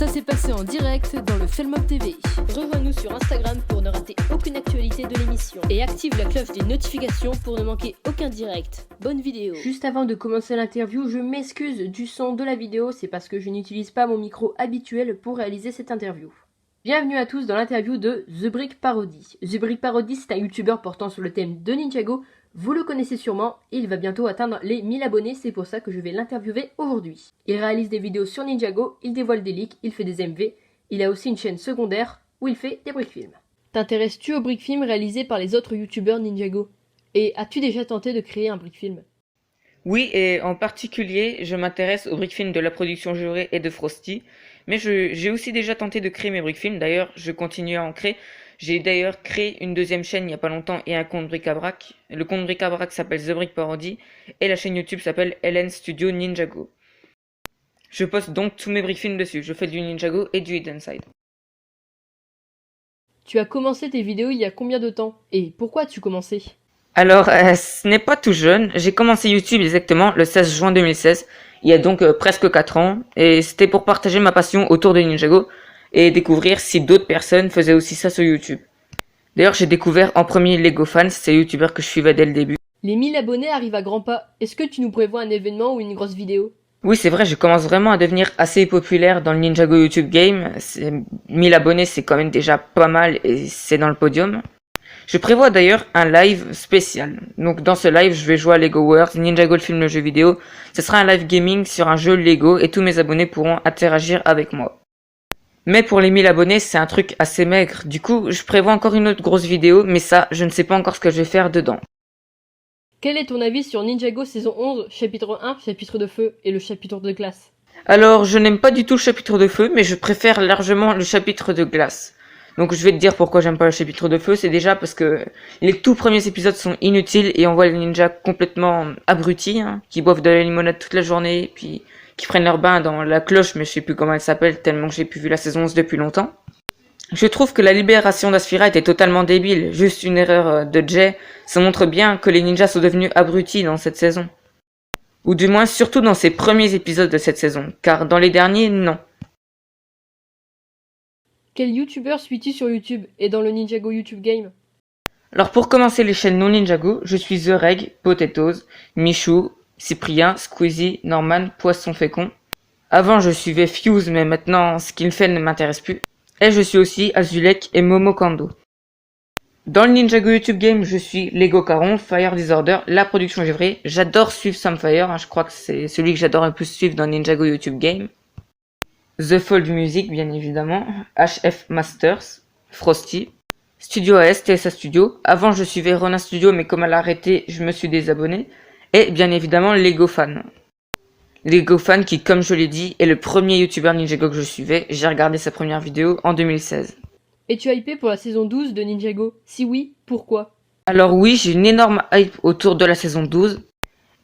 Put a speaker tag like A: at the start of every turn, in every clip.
A: Ça s'est passé en direct dans le Felmob TV. Rejoins-nous sur Instagram pour ne rater aucune actualité de l'émission. Et active la cloche des notifications pour ne manquer aucun direct. Bonne vidéo. Juste avant de commencer l'interview, je m'excuse du son de la vidéo, c'est parce que je n'utilise pas mon micro habituel pour réaliser cette interview. Bienvenue à tous dans l'interview de The Brick Parody. The Brick Parody, c'est un youtubeur portant sur le thème de Ninjago. Vous le connaissez sûrement, il va bientôt atteindre les 1000 abonnés, c'est pour ça que je vais l'interviewer aujourd'hui. Il réalise des vidéos sur Ninjago, il dévoile des leaks, il fait des MV, il a aussi une chaîne secondaire où il fait des brickfilms. T'intéresses-tu aux brickfilms réalisés par les autres youtubeurs Ninjago? Et as-tu déjà tenté de créer un brickfilm?
B: Oui, et en particulier, je m'intéresse aux brickfilms de la production Juré et de Frosty, mais j'ai aussi déjà tenté de créer mes brickfilms, d'ailleurs je continue à en créer. J'ai d'ailleurs créé une deuxième chaîne il n'y a pas longtemps et un compte bric-à-brac. Le compte bric-à-brac s'appelle The Brick Parody et la chaîne YouTube s'appelle LN Studio Ninjago. Je poste donc tous mes brickfilms dessus, je fais du Ninjago et du Hidden Side.
A: Tu as commencé tes vidéos il y a combien de temps? Et pourquoi as-tu commencé?
B: Alors, ce n'est pas tout jeune, j'ai commencé YouTube exactement le 16 juin 2016, il y a donc presque 4 ans, et c'était pour partager ma passion autour de Ninjago, et découvrir si d'autres personnes faisaient aussi ça sur YouTube. D'ailleurs, j'ai découvert en premier Lego Fans, c'est le youtubeur que je suivais dès le début.
A: Les 1000 abonnés arrivent à grands pas. Est-ce que tu nous prévois un événement ou une grosse vidéo?
B: Oui, c'est vrai, je commence vraiment à devenir assez populaire dans le Ninjago YouTube Game. 1000 abonnés, c'est quand même déjà pas mal et c'est dans le podium. Je prévois d'ailleurs un live spécial. Donc dans ce live, je vais jouer à Lego World, Ninjago le film, le jeu vidéo. Ce sera un live gaming sur un jeu Lego et tous mes abonnés pourront interagir avec moi. Mais pour les 1000 abonnés, c'est un truc assez maigre. Du coup, je prévois encore une autre grosse vidéo, mais ça, je ne sais pas encore ce que je vais faire dedans.
A: Quel est ton avis sur Ninjago saison 11, chapitre 1, chapitre de feu et le chapitre de glace?
B: Alors, je n'aime pas du tout le chapitre de feu, mais je préfère largement le chapitre de glace. Donc je vais te dire pourquoi j'aime pas le chapitre de feu, c'est déjà parce que les tout premiers épisodes sont inutiles et on voit les ninjas complètement abrutis, qui boivent de la limonade toute la journée, puis qui prennent leur bain dans la cloche, mais je sais plus comment elle s'appelle, tellement que j'ai plus vu la saison 11 depuis longtemps. Je trouve que la libération d'Asphyra était totalement débile, juste une erreur de Jay, ça montre bien que les ninjas sont devenus abrutis dans cette saison. Ou du moins surtout dans ces premiers épisodes de cette saison, car dans les derniers, non.
A: Quel youtubeur suis-tu sur YouTube et dans le Ninjago YouTube Game?
B: Alors pour commencer les chaînes non Ninjago, je suis The Reg, Potatoes, Michou, Cyprien, Squeezie, Norman, Poisson Fécond. Avant je suivais Fuse mais maintenant ce qu'il fait ne m'intéresse plus. Et je suis aussi Azulek et Momo Kando. Dans le Ninjago YouTube Game, je suis Lego Caron, Fire Disorder, la production Gévré. J'adore suivre Samfire, je crois que c'est celui que j'adore le plus suivre dans Ninjago YouTube Game. The Fold Music, bien évidemment, HF Masters, Frosty, Studio AS, TSA Studio. Avant, je suivais Ronin Studio, mais comme elle a arrêté, je me suis désabonné. Et bien évidemment, Lego Fan. Lego Fan qui, comme je l'ai dit, est le premier youtubeur Ninjago que je suivais. J'ai regardé sa première vidéo en 2016.
A: Es-tu hypé pour la saison 12 de Ninjago? Si oui, pourquoi?
B: Alors oui, j'ai une énorme hype autour de la saison 12.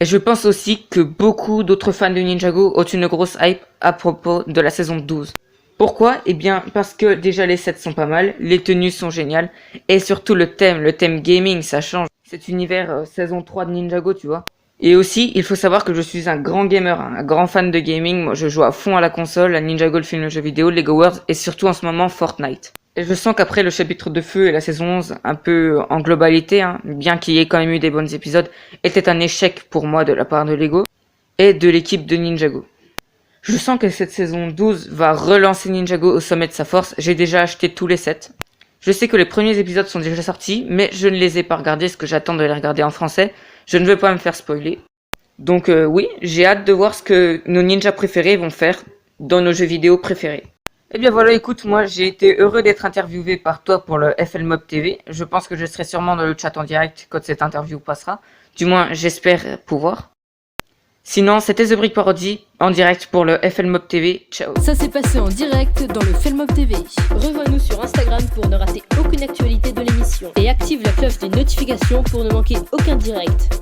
B: Et je pense aussi que beaucoup d'autres fans de Ninjago ont une grosse hype à propos de la saison 12. Pourquoi? Eh bien, parce que déjà les sets sont pas mal, les tenues sont géniales, et surtout le thème gaming, ça change. Cet univers saison 3 de Ninjago, tu vois. Et aussi, il faut savoir que je suis un grand gamer, un grand fan de gaming. Moi, je joue à fond à la console, à Ninjago le film, le jeu vidéo, Lego World, et surtout en ce moment Fortnite. Et je sens qu'après le chapitre de feu et la saison 11, un peu en globalité, bien qu'il y ait quand même eu des bons épisodes, était un échec pour moi de la part de Lego et de l'équipe de Ninjago. Je sens que cette saison 12 va relancer Ninjago au sommet de sa force. J'ai déjà acheté tous les sets. Je sais que les premiers épisodes sont déjà sortis, mais je ne les ai pas regardés parce que j'attends de les regarder en français. Je ne veux pas me faire spoiler. Donc oui, j'ai hâte de voir ce que nos ninjas préférés vont faire dans nos jeux vidéo préférés. Eh bien voilà, écoute, moi j'ai été heureux d'être interviewé par toi pour le Felmob TV. Je pense que je serai sûrement dans le chat en direct quand cette interview passera. Du moins, j'espère pouvoir. Sinon, c'était The Brick Parody en direct pour le Felmob TV. Ciao.
A: Ça s'est passé en direct dans le Felmob TV. Rejoins-nous sur Instagram pour ne rater aucune actualité de l'émission. Et active la cloche des notifications pour ne manquer aucun direct.